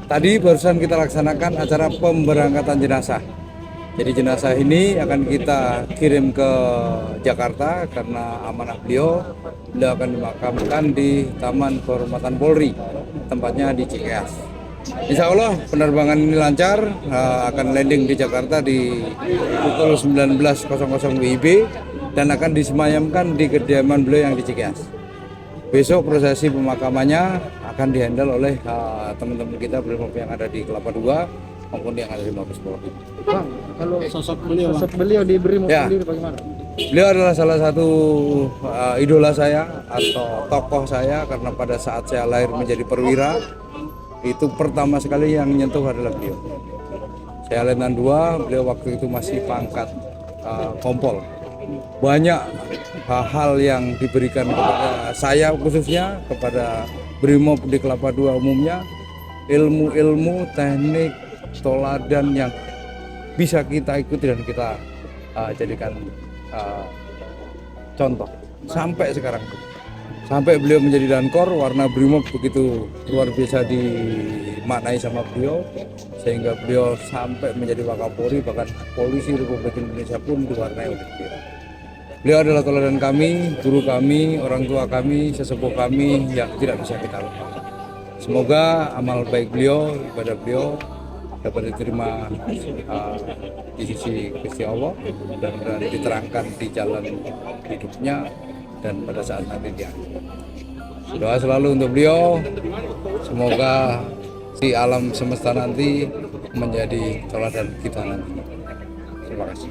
Tadi barusan kita laksanakan acara pemberangkatan jenazah. Jadi jenazah ini akan kita kirim ke Jakarta karena amanah beliau. Beliau akan dimakamkan di Taman Kehormatan Polri, tempatnya di Cikeas. Insya Allah penerbangan ini lancar, akan landing di Jakarta di pukul 19.00 WIB dan akan disemayamkan di kediaman beliau yang di Cikeas. Besok prosesi pemakamannya akan dihandle oleh teman-teman kita Brimob yang ada di Kelapa II maupun yang ada di Mabes Polri. Bang, kalau sosok beliau di Brimob Ya. sendiri bagaimana? Beliau adalah salah satu idola saya atau tokoh saya karena pada saat saya lahir menjadi perwira itu pertama sekali yang menyentuh adalah beliau. Saya Letnan 2, beliau waktu itu masih pangkat kompol. Banyak hal yang diberikan kepada saya khususnya, kepada Brimob di Kelapa II umumnya, ilmu-ilmu, teknik, toladan yang bisa kita ikuti dan kita jadikan contoh sampai sekarang. Sampai beliau menjadi Dankor, warna Brimob begitu luar biasa dimaknai sama beliau, sehingga beliau sampai menjadi Wakapolri, bahkan polisi Republik Indonesia pun diwarnai oleh beliau. Beliau adalah teladan kami, guru kami, orang tua kami, sesepuh kami yang tidak bisa kita lupa. Semoga amal baik beliau, ibadah beliau dapat diterima di sisi Gusti Allah dan diterangkan di jalan hidupnya dan pada saat nanti dia. Doa selalu untuk beliau, semoga si alam semesta nanti menjadi teladan kita nanti. Terima kasih.